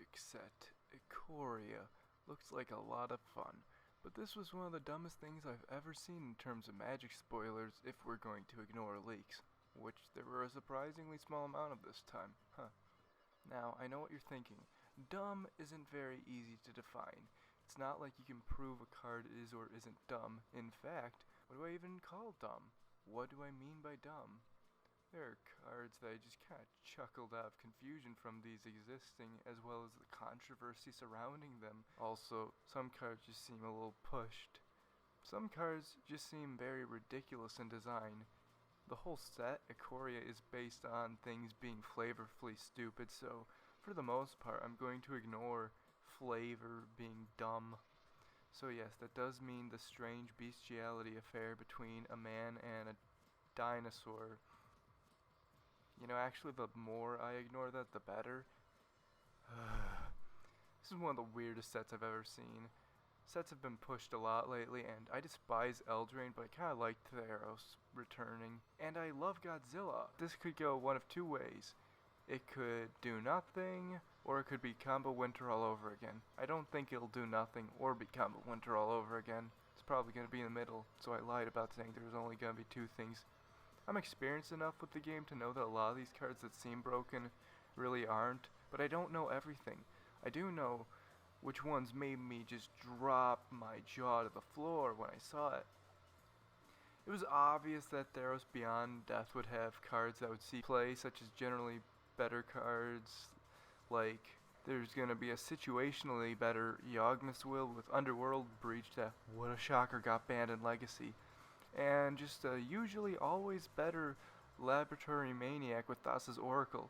magic set, Ikoria. Looks like a lot of fun. But this was one of the dumbest things I've ever seen in terms of magic spoilers if we're going to ignore leaks. Which there were a surprisingly small amount of this time. Now, I know what you're thinking. Dumb isn't very easy to define. It's not like you can prove a card is or isn't dumb. In fact, what do I even call dumb? What do I mean by dumb? There are cards that I just kind of chuckled out of confusion from these existing, as well as the controversy surrounding them. Also, some cards just seem a little pushed. Some cards just seem very ridiculous in design. The whole set, Ikoria, is based on things being flavorfully stupid, so for the most part, I'm going to ignore flavor being dumb. So yes, that does mean the strange bestiality affair between a man and a dinosaur. You know, actually, the more I ignore that, the better. This is one of the weirdest sets I've ever seen. Sets have been pushed a lot lately, and I despise Eldraine, but I kinda like Theros returning. And I love Godzilla. This could go one of two ways. It could do nothing, or it could be Combo Winter all over again. I don't think it'll do nothing or be Combo Winter all over again. It's probably gonna be in the middle, so I lied about saying there was only gonna be two things. I'm experienced enough with the game to know that a lot of these cards that seem broken really aren't, but I don't know everything. I do know which ones made me just drop my jaw to the floor when I saw it. It was obvious that Theros Beyond Death would have cards that would see play, such as generally better cards, like there's going to be a situationally better Yawgmoth's Will with Underworld Breach that, what a shocker, got banned in Legacy. And just a usually always better Laboratory Maniac with Thassa's Oracle.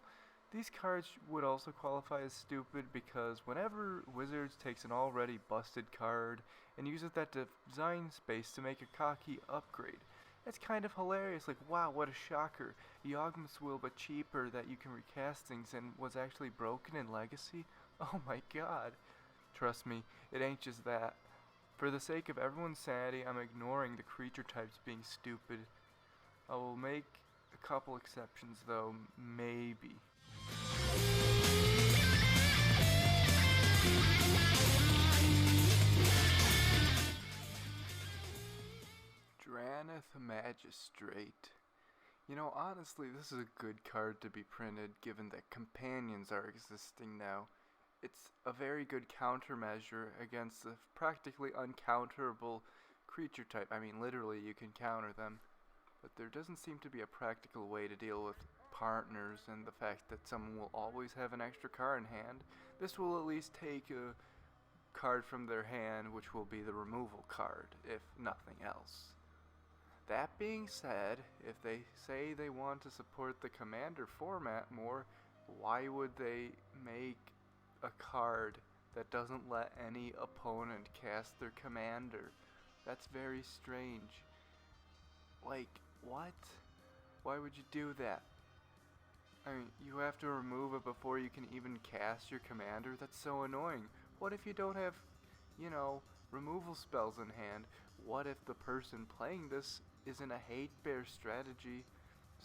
These cards would also qualify as stupid because whenever Wizards takes an already busted card and uses that design space to make a cocky upgrade, it's kind of hilarious, like wow, what a shocker. Yawgmoth's Will but cheaper that you can recast things and was actually broken in Legacy? Oh my god. Trust me, it ain't just that. For the sake of everyone's sanity, I'm ignoring the creature types being stupid. I will make a couple exceptions though, maybe. Draneth Magistrate. You know, honestly, this is a good card to be printed given that companions are existing now. It's a very good countermeasure against the practically uncounterable creature type. I mean, literally, you can counter them. But there doesn't seem to be a practical way to deal with partners and the fact that someone will always have an extra card in hand. This will at least take a card from their hand, which will be the removal card, if nothing else. That being said, if they say they want to support the commander format more, why would they make a card that doesn't let any opponent cast their commander? That's very strange. Like, what? Why would you do that? I mean, you have to remove it before you can even cast your commander? That's so annoying. What if you don't have, removal spells in hand? What if the person playing this isn't a hate bear strategy,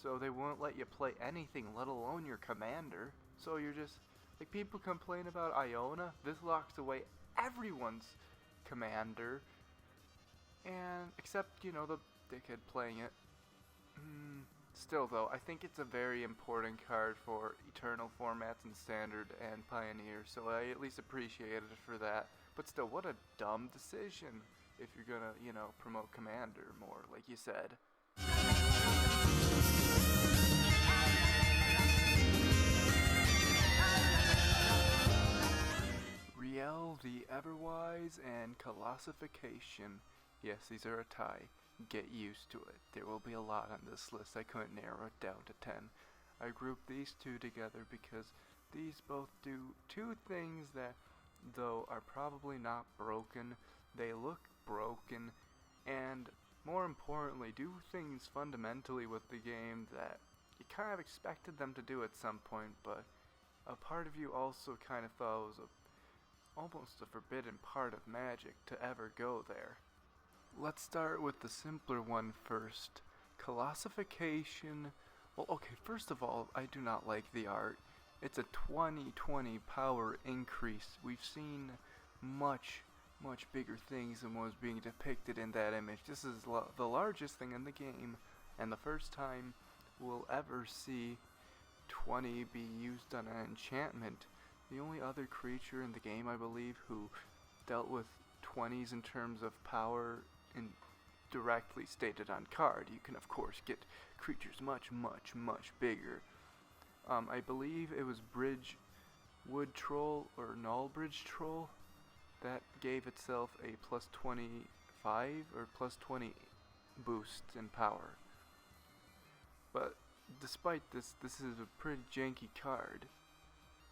so they won't let you play anything, let alone your commander? So you're just, like, people complain about Iona. This locks away everyone's commander, and except, the dickhead playing it. Still though, I think it's a very important card for Eternal formats and Standard and Pioneer, so I at least appreciate it for that. But still, what a dumb decision if you're gonna, promote Commander more, like you said. Riel the Everwise and Colossification. Yes, these are a tie. Get used to it. There will be a lot on this list. I couldn't narrow it down to 10. I grouped these two together because these both do two things that, though are probably not broken, they look broken, and more importantly, do things fundamentally with the game that you kind of expected them to do at some point, but a part of you also kind of thought it was almost a forbidden part of Magic to ever go there. Let's start with the simpler one first. Colossification. Well, okay, first of all, I do not like the art. It's a 20/20 power increase. We've seen much bigger things than was being depicted in that image. This is the largest thing in the game, and the first time we'll ever see 20 be used on an enchantment. The only other creature in the game, I believe, who dealt with 20s in terms of power and directly stated on card. You can of course get creatures much bigger. I believe it was Bridge Wood Troll or Null Bridge Troll that gave itself a plus 25 or plus 20 boost in power. But despite this is a pretty janky card.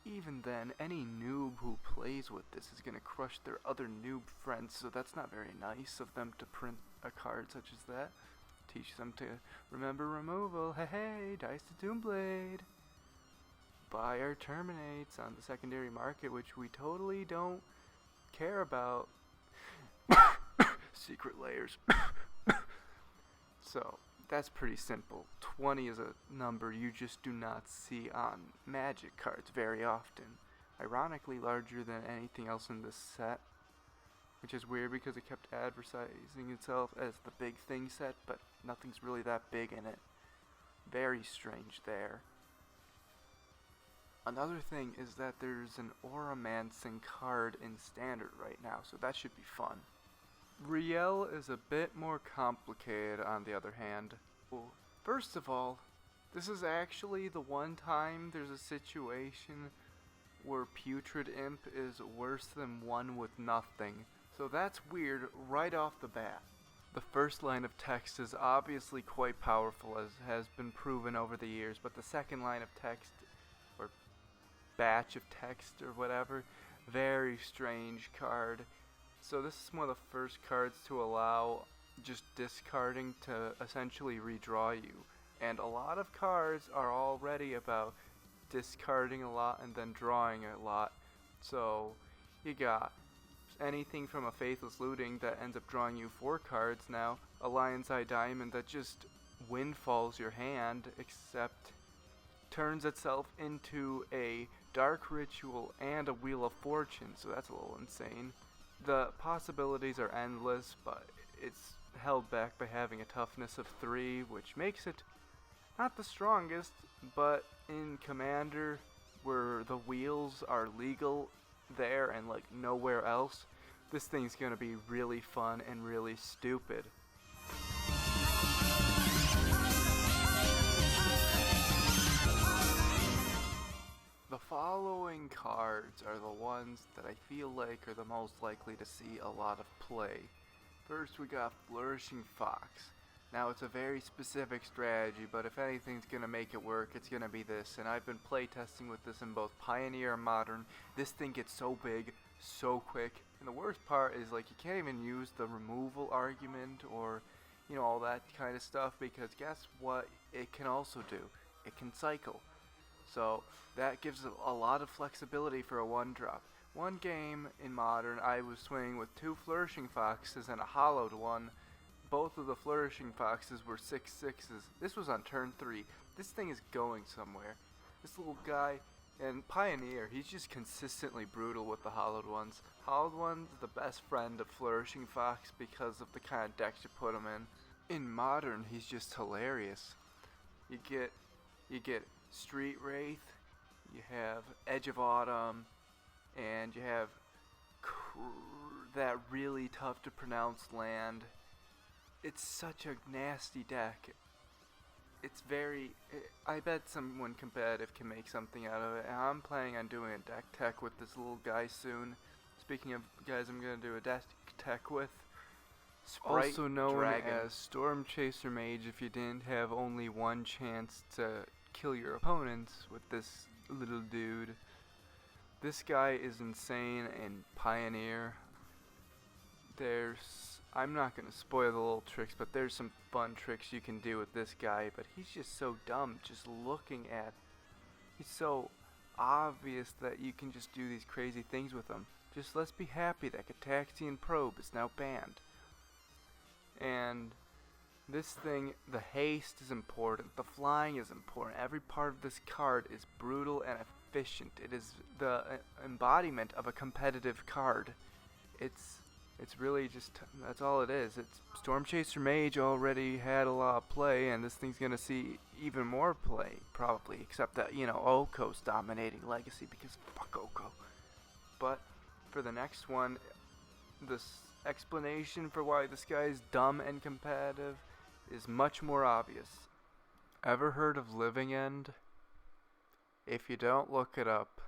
Even then, any noob who plays with this is gonna crush their other noob friends, so that's not very nice of them to print a card such as that. Teach them to remember removal. Hey, Dice to Doomblade. Buy our Terminates on the secondary market, which we totally don't care about. Secret Lairs. So, that's pretty simple. 20 is a number you just do not see on Magic cards very often. Ironically larger than anything else in this set, which is weird because it kept advertising itself as the big thing set, but nothing's really that big in it. Very strange there. Another thing is that there's an Auramancing card in Standard right now, so that should be fun. Riel is a bit more complicated on the other hand. Well, first of all, this is actually the one time there's a situation where Putrid Imp is worse than one with nothing. So that's weird right off the bat. The first line of text is obviously quite powerful, as has been proven over the years, but the second line of text, or batch of text or whatever, very strange card. So this is one of the first cards to allow just discarding to essentially redraw you. And a lot of cards are already about discarding a lot and then drawing a lot. So you got anything from a Faithless Looting that ends up drawing you 4 cards now, a Lion's Eye Diamond that just windfalls your hand, except turns itself into a Dark Ritual and a Wheel of Fortune, so that's a little insane. The possibilities are endless, but it's held back by having a toughness of 3, which makes it not the strongest, but in Commander, where the wheels are legal there and like nowhere else, this thing's gonna be really fun and really stupid. The following cards are the ones that I feel like are the most likely to see a lot of play. First we got Flourishing Fox. Now it's a very specific strategy, but if anything's gonna make it work, it's gonna be this, and I've been playtesting with this in both Pioneer and Modern. This thing gets so big, so quick, and the worst part is like you can't even use the removal argument or, you know, all that kind of stuff, because guess what it can also do? It can cycle. So that gives a lot of flexibility for a 1-drop. One game in Modern, I was swinging with 2 Flourishing Foxes and a hollowed one. Both of the Flourishing Foxes were 6/6s. This was on turn 3. This thing is going somewhere. This little guy, and Pioneer, he's just consistently brutal with the hollowed ones. Hollowed one's the best friend of Flourishing Fox because of the kind of decks you put him in. In Modern, he's just hilarious. You get Street Wraith, you have Edge of Autumn, and you have that really tough to pronounce land. It's such a nasty deck. It's very... I bet someone competitive can make something out of it, and I'm planning on doing a deck tech with this little guy soon. Speaking of guys I'm going to do a deck tech with, Sprite also known Dragon. As Storm Chaser Mage, if you didn't have only one chance to kill your opponents with this little dude. This guy is insane in Pioneer. I'm not going to spoil the little tricks, but there's some fun tricks you can do with this guy, but he's just so dumb just looking at. He's so obvious that you can just do these crazy things with him. Just let's be happy that Cataxian Probe is now banned. And This thing, the haste is important, the flying is important. Every part of this card is brutal and efficient. It is the embodiment of a competitive card. It's really just, that's all it is. It's Storm Chaser Mage already had a lot of play, and this thing's gonna see even more play, probably, except that, Oko's dominating Legacy, because fuck Oko. But for the next one, this explanation for why this guy is dumb and competitive is much more obvious. Ever heard of Living End? If you don't, look it up.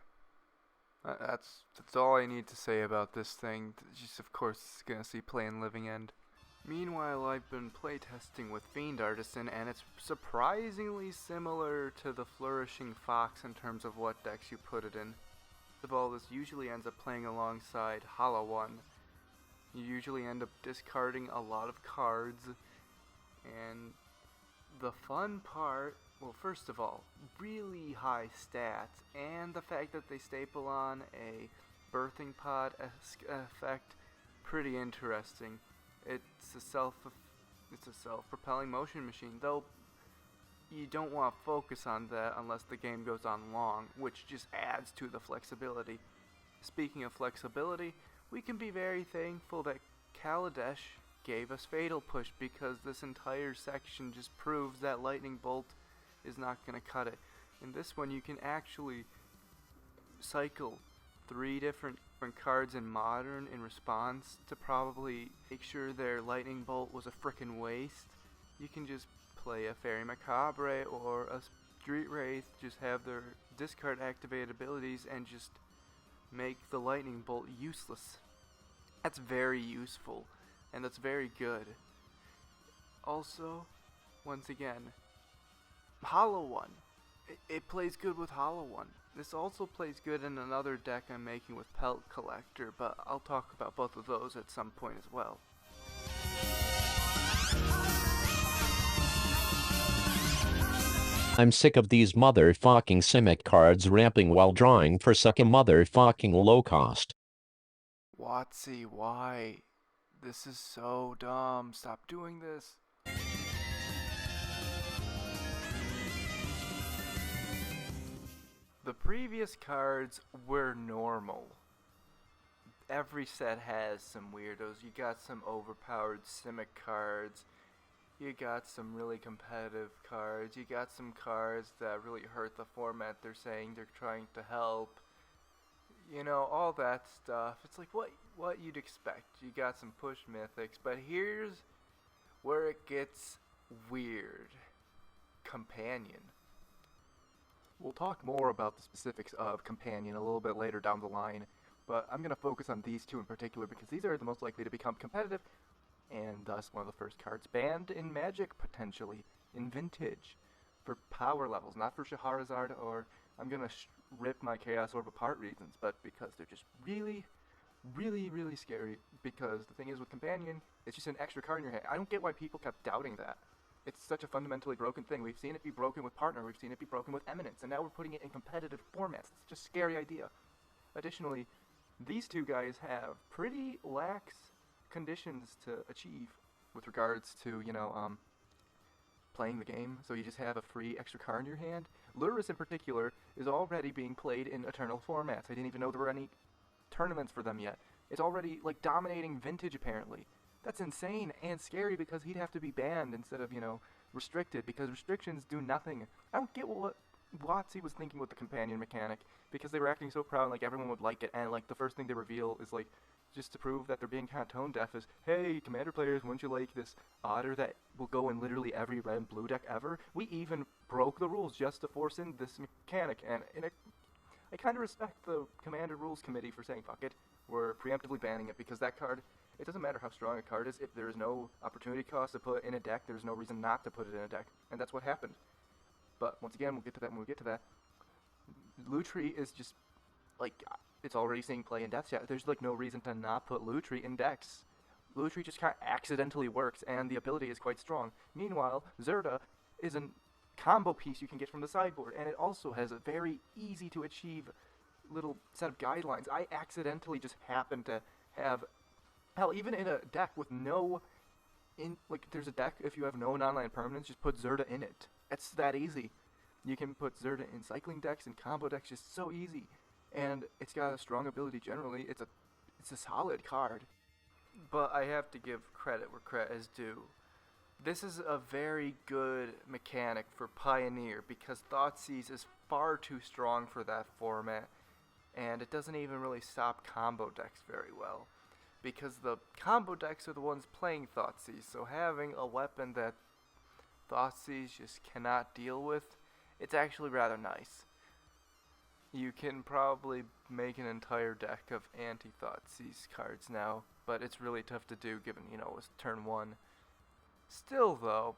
That's all I need to say about this thing. Just, of course, gonna see play in Living End. Meanwhile, I've been playtesting with Fiend Artisan, and it's surprisingly similar to the Flourishing Fox in terms of what decks you put it in. First of all, this usually ends up playing alongside Hollow One. You usually end up discarding a lot of cards, and the fun part, well, first of all, really high stats, and the fact that they staple on a birthing pod-esque effect, pretty interesting. It's a self-propelling motion machine, though you don't want to focus on that unless the game goes on long, which just adds to the flexibility. Speaking of flexibility, we can be very thankful that Kaladesh gave us Fatal Push, because this entire section just proves that Lightning Bolt is not going to cut it. In this one, you can actually cycle 3 different cards in Modern in response to probably make sure their Lightning Bolt was a frickin' waste. You can just play a Fairy Macabre or a Street Wraith, just have their discard activated abilities and just make the Lightning Bolt useless. That's very useful, and that's very good. Also, once again, Hollow One. It plays good with Hollow One. This also plays good in another deck I'm making with Pelt Collector, but I'll talk about both of those at some point as well. I'm sick of these motherfucking Simic cards ramping while drawing for such a motherfucking low cost. Watsy, why? This is so dumb. Stop doing this. The previous cards were normal. Every set has some weirdos. You got some overpowered Simic cards. You got some really competitive cards. You got some cards that really hurt the format. They're saying they're trying to help. All that stuff. It's like what you'd expect. You got some push mythics, but here's where it gets weird. Companion. We'll talk more about the specifics of Companion a little bit later down the line, but I'm going to focus on these two in particular because these are the most likely to become competitive, and thus one of the first cards banned in Magic, potentially, in Vintage, for power levels, not for Shahrazad, or I'm going to rip my Chaos Orb apart reasons, but because they're just really, really, really scary, because the thing is with Companion, it's just an extra card in your hand. I don't get why people kept doubting that. It's such a fundamentally broken thing. We've seen it be broken with Partner, we've seen it be broken with Eminence, and now we're putting it in competitive formats. It's just a scary idea. Additionally, these two guys have pretty lax conditions to achieve with regards to, playing the game, so you just have a free extra card in your hand. Lurrus in particular is already being played in Eternal formats. I didn't even know there were any tournaments for them yet. It's already, dominating Vintage, apparently. That's insane and scary because he'd have to be banned instead of, restricted, because restrictions do nothing. I don't get what Watsy was thinking with the Companion mechanic, because they were acting so proud, everyone would like it, and, the first thing they reveal is, just to prove that they're being kind of tone deaf is, hey, Commander players, wouldn't you like this otter that will go in literally every red and blue deck ever? We even broke the rules just to force in this mechanic, and I kind of respect the Commander Rules Committee for saying, fuck it, we're preemptively banning it, because that card, it doesn't matter how strong a card is, if there is no opportunity cost to put in a deck, there's no reason not to put it in a deck, and that's what happened. But, once again, we'll get to that when we get to that. Lutri is just, it's already seeing play in Death Chat. There's, no reason to not put Lutri in decks. Lutri just kind of accidentally works, and the ability is quite strong. Meanwhile, Zerda is a combo piece you can get from the sideboard, and it also has a very easy to achieve little set of guidelines. I accidentally just happened to have, hell, even in a deck with no there's a deck, if you have no non-land permanents, just put Zirda in it. It's that easy. You can put Zirda in cycling decks and combo decks, just so easy. And it's got a strong ability generally. It's a solid card. But I have to give credit where credit is due. This is a very good mechanic for Pioneer because Thoughtseize is far too strong for that format, and it doesn't even really stop combo decks very well, because the combo decks are the ones playing Thoughtseize, so having a weapon that Thoughtseize just cannot deal with, it's actually rather nice. You can probably make an entire deck of anti-Thoughtseize cards now, but it's really tough to do given, it's turn 1. Still, though,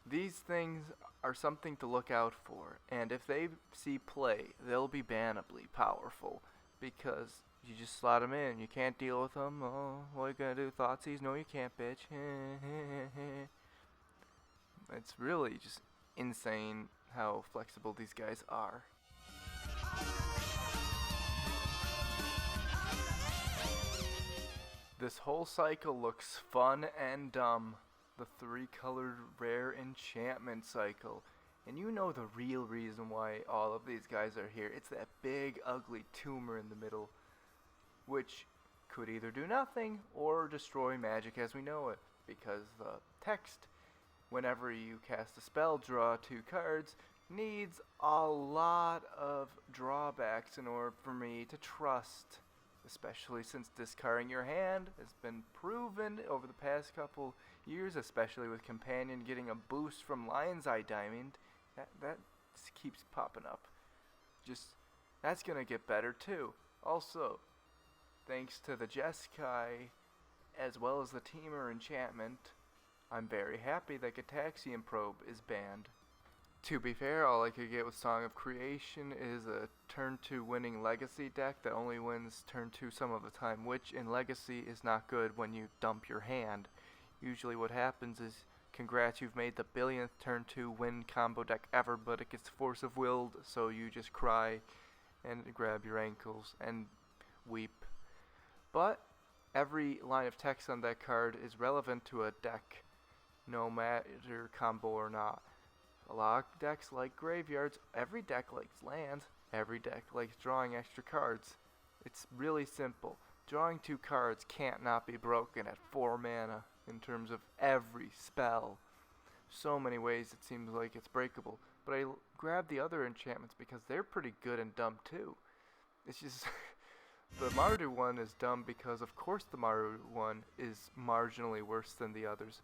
these things are something to look out for, and if they see play, they'll be bannably powerful, because you just slot them in, you can't deal with them, oh, what are you gonna do, Thoughtseize? No, you can't, bitch. It's really just insane how flexible these guys are. This whole cycle looks fun and dumb. The 3-colored rare enchantment cycle. And you know the real reason why all of these guys are here. It's that big ugly tumor in the middle, which could either do nothing or destroy magic as we know it, because the text, whenever you cast a spell, draw 2 cards, needs a lot of drawbacks in order for me to trust. Especially since discarding your hand has been proven over the past couple years, especially with Companion getting a boost from Lion's Eye Diamond. That keeps popping up. That's gonna get better too. Also, thanks to the Jeskai, as well as the Teamer enchantment, I'm very happy that Gataxian Probe is banned. To be fair, all I could get with Song of Creation is a turn 2 winning Legacy deck that only wins turn 2 some of the time, which in Legacy is not good when you dump your hand. Usually what happens is, congrats, you've made the billionth turn 2 win combo deck ever, but it gets Force of Willed, so you just cry and grab your ankles and weep. But every line of text on that card is relevant to a deck, no matter combo or not. A lot of decks like graveyards, every deck likes lands, every deck likes drawing extra cards. It's really simple. Drawing 2 cards can't not be broken at 4 mana in terms of every spell. So many ways it seems like it's breakable, but I grab the other enchantments because they're pretty good and dumb too. It's just, the Mardu one is dumb because of course the Mardu one is marginally worse than the others.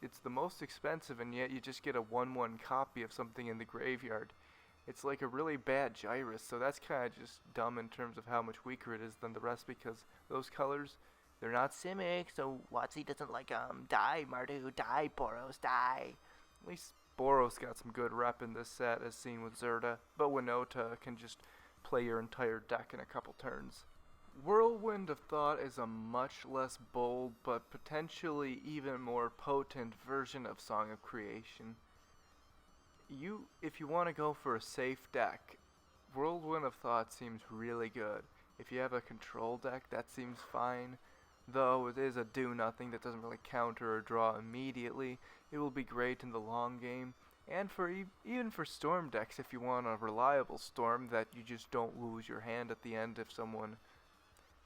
It's the most expensive, and yet you just get a 1/1 copy of something in the graveyard. It's like a really bad Gyrus, so that's kind of just dumb in terms of how much weaker it is than the rest, because those colors, they're not Simic, so WotC doesn't like die Mardu, die Boros, die. At least Boros got some good rep in this set as seen with Zirda, but Winota can just play your entire deck in a couple turns. Whirlwind of Thought is a much less bold, but potentially even more potent version of Song of Creation. If you want to go for a safe deck, Whirlwind of Thought seems really good. If you have a control deck, that seems fine. Though it is a do-nothing that doesn't really counter or draw immediately, it will be great in the long game. And for even for Storm decks, if you want a reliable Storm that you just don't lose your hand at the end if someone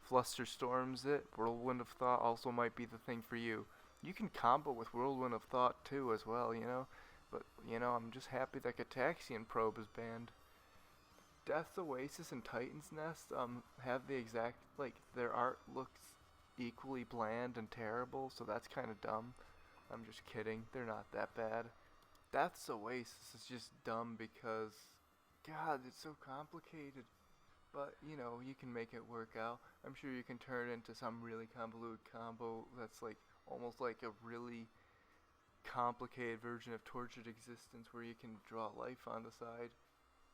Flusterstorms it, Whirlwind of Thought also might be the thing for you. You can combo with Whirlwind of Thought too as well, but I'm just happy that Gataxian Probe is banned. Death's Oasis and Titan's Nest have the exact, their art looks equally bland and terrible, so that's kind of dumb. I'm just kidding, they're not that bad. Death's Oasis is just dumb because, God, it's so complicated. But, you can make it work out. I'm sure you can turn it into some really convoluted combo that's almost like a really complicated version of Tortured Existence where you can draw life on the side.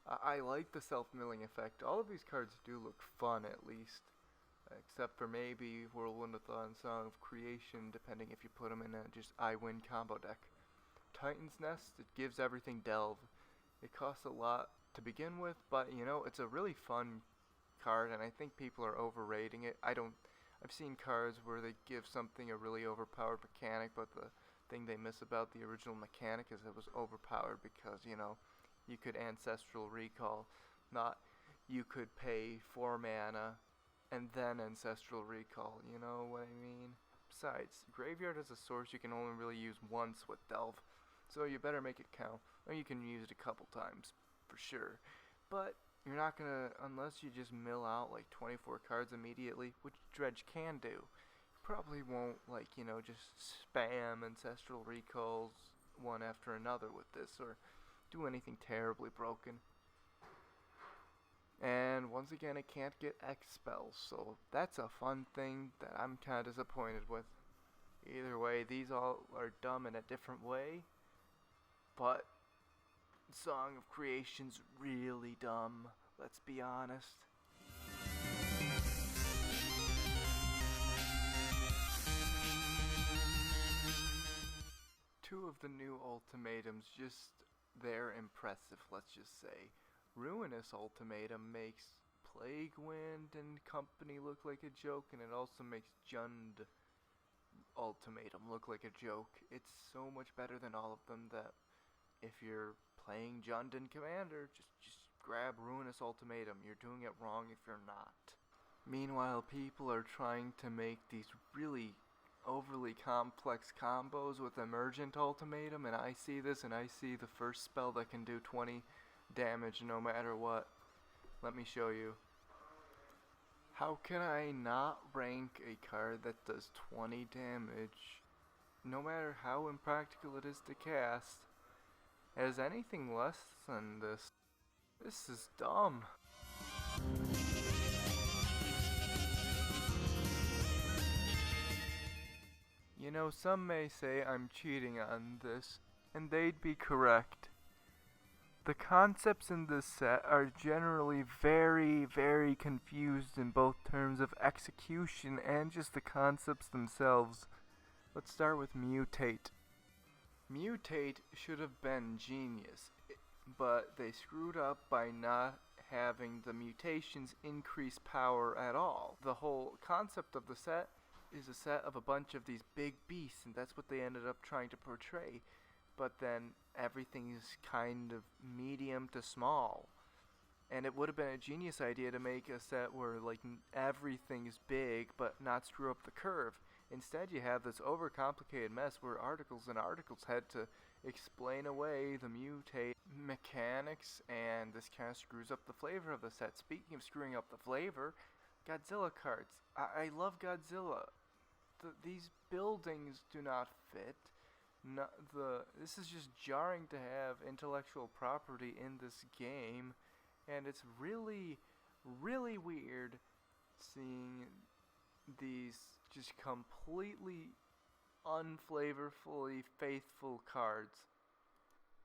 I like the self-milling effect. All of these cards do look fun at least. Except for maybe Whirlwind of Thought and Song of Creation, depending if you put them in a just I win combo deck. Titan's Nest, it gives everything Delve. It costs a lot to begin with, but it's a really fun card, and I think people are overrating it. I I've seen cards where they give something a really overpowered mechanic, but the thing they miss about the original mechanic is it was overpowered because, you know, you could Ancestral Recall, not you could pay 4 mana and then Ancestral Recall, you know what I mean? Besides, Graveyard as a source you can only really use once with Delve, so you better make it count, or you can use it a couple times, for sure. But you're not gonna, unless you just mill out like 24 cards immediately, which Dredge can do, you probably won't, like, you know, just spam Ancestral Recalls one after another with this, or do anything terribly broken. And once again, it can't get X spells, so that's a fun thing that I'm kind of disappointed with. Either way, these all are dumb in a different way, but Song of Creation's really dumb, let's be honest. Two of the new ultimatums, just they're impressive, let's just say. Ruinous Ultimatum makes Plague Wind and company look like a joke, and it also makes Jund Ultimatum look like a joke. It's so much better than all of them that if you're playing Jund and Commander, just grab Ruinous Ultimatum. You're doing it wrong if you're not. Meanwhile, people are trying to make these really overly complex combos with Emergent Ultimatum, and I see this, and I see the first spell that can do 20 damage no matter what. Let me show you. How can I not rank a card that does 20 damage, no matter how impractical it is to cast, as anything less than this? This is dumb. You know, some may say I'm cheating on this, and they'd be correct. The concepts in this set are generally very, very confused in both terms of execution and just the concepts themselves. Let's start with Mutate. Mutate should have been genius, but they screwed up by not having the mutations increase power at all. The whole concept of the set is a set of a bunch of these big beasts, and that's what they ended up trying to portray. But then everything is kind of medium to small. And it would have been a genius idea to make a set where like everything is big but not screw up the curve. Instead you have this overcomplicated mess where articles and articles had to explain away the mutate mechanics, and this kind of screws up the flavor of the set. Speaking of screwing up the flavor, Godzilla cards. I love Godzilla. These buildings do not fit. This is just jarring to have intellectual property in this game, and it's really, really weird seeing these just completely unflavorfully faithful cards.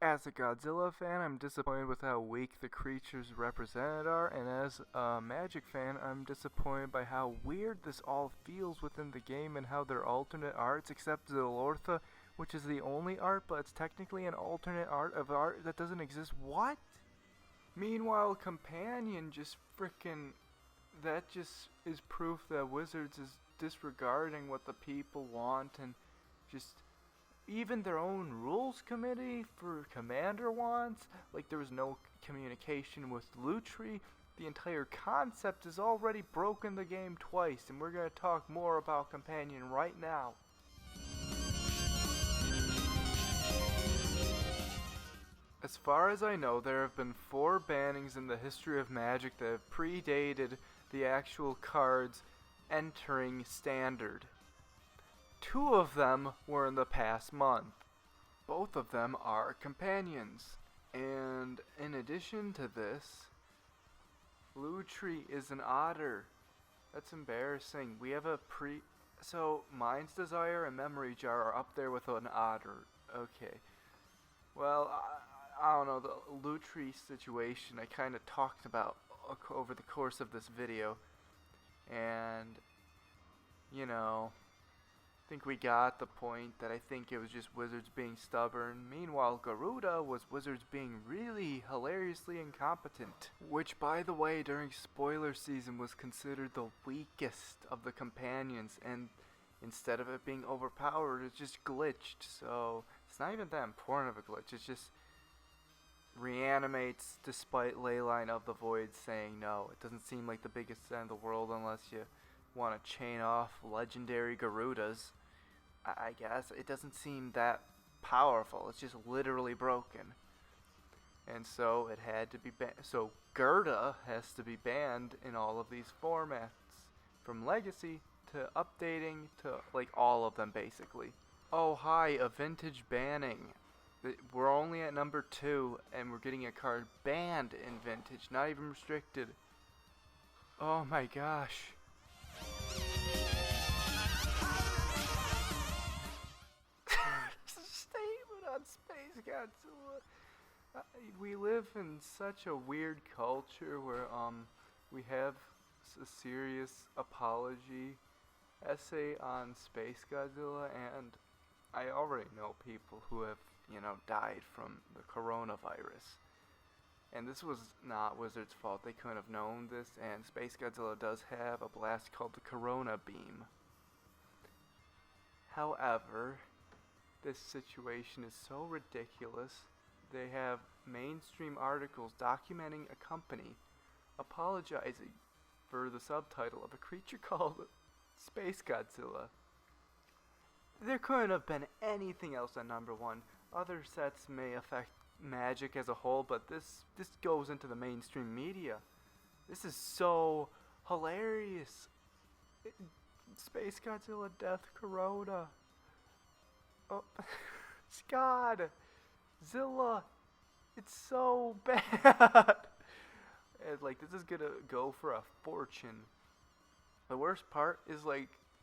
As a Godzilla fan, I'm disappointed with how weak the creatures represented are, and as a Magic fan, I'm disappointed by how weird this all feels within the game and how they're alternate arts, except Zilortha, which is the only art, but it's technically an alternate art of art that doesn't exist. What? Meanwhile, Companion just frickin'... that just is proof that Wizards is disregarding what the people want, and just... even their own rules committee for Commander wants. Like, there was no communication with Lutri. The entire concept has already broken the game twice, and we're going to talk more about Companion right now. As far as I know, there have been 4 bannings in the history of Magic that have predated the actual cards entering Standard. 2 of them were in the past month. Both of them are companions. And in addition to this, Lutri is an otter. That's embarrassing. We have a so Mind's Desire and Memory Jar are up there with an otter. Okay. Well, I don't know, the Lutri situation I kind of talked about over the course of this video. And, you know... think we got the point that I think it was just Wizards being stubborn. Meanwhile, Garuda was Wizards being really hilariously incompetent. Which, by the way, during spoiler season was considered the weakest of the companions, and instead of it being overpowered, it just glitched. So it's not even that important of a glitch. It's just reanimates despite Leyline of the Void saying no. It doesn't seem like the biggest set in the world unless you want to chain off legendary Garudas. I guess it doesn't seem that powerful. It's just literally broken. And so it had to be so Gerda has to be banned in all of these formats, from Legacy to updating to like all of them basically. Oh hi, a vintage banning. We're only at number 2 and we're getting a card banned in vintage, not even restricted. Oh my gosh. Statement on Space Godzilla. We live in such a weird culture where we have a serious apology essay on Space Godzilla, and I already know people who have, died from the coronavirus. And this was not Wizards' fault. They couldn't have known this, and Space Godzilla does have a blast called the Corona Beam. However, this situation is so ridiculous. They have mainstream articles documenting a company apologizing for the subtitle of a creature called Space Godzilla. There couldn't have been anything else at number 1. Other sets may affect Magic as a whole, but this goes into the mainstream media. This is so hilarious. Space Godzilla Death Corona. Oh, God. Zilla. It's so bad. And, this is gonna go for a fortune. The worst part is,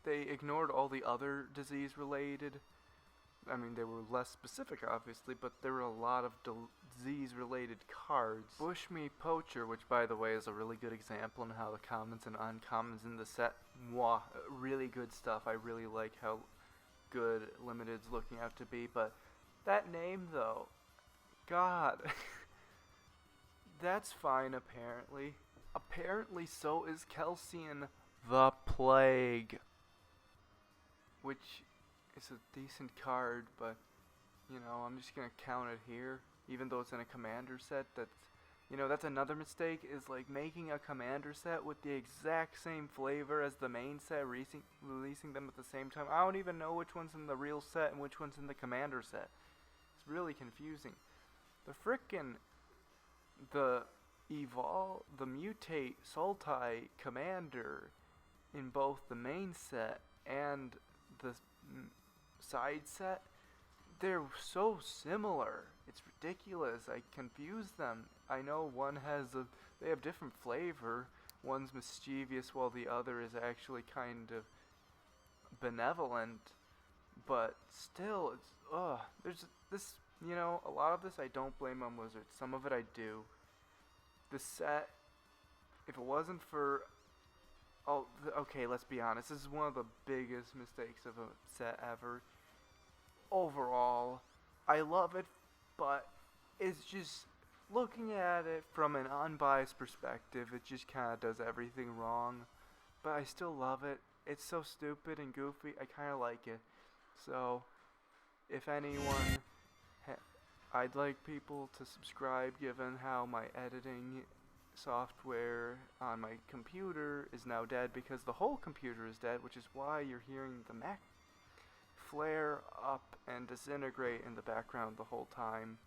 they ignored all the other disease-related. I mean, they were less specific, obviously, but there were a lot of disease-related cards. Bushmeat Poacher, which, by the way, is a really good example on how the commons and uncommons in the set, really good stuff. I really like how good Limited's looking out to be, but that name, though, God, that's fine, apparently. Apparently, so is Kelsian the Plague, which is a decent card, but, I'm just going to count it here, even though it's in a commander set. That's another mistake, is, making a commander set with the exact same flavor as the main set, releasing them at the same time. I don't even know which one's in the real set and which one's in the commander set. It's really confusing. The Mutate Sultai commander in both the main set and the side set, they're so similar. It's ridiculous. I confuse them. I know they have different flavor. One's mischievous while the other is actually kind of benevolent. But still, there's this, a lot of this I don't blame on Wizards. Some of it I do. The set, if it wasn't for, okay, let's be honest. This is one of the biggest mistakes of a set ever. Overall, I love it, but it's just, looking at it from an unbiased perspective, it just kind of does everything wrong. But I still love it. It's so stupid and goofy. I kind of like it. So, if anyone, I'd like people to subscribe, given how my editing software on my computer is now dead, because the whole computer is dead, which is why you're hearing the Mac flare up and disintegrate in the background the whole time.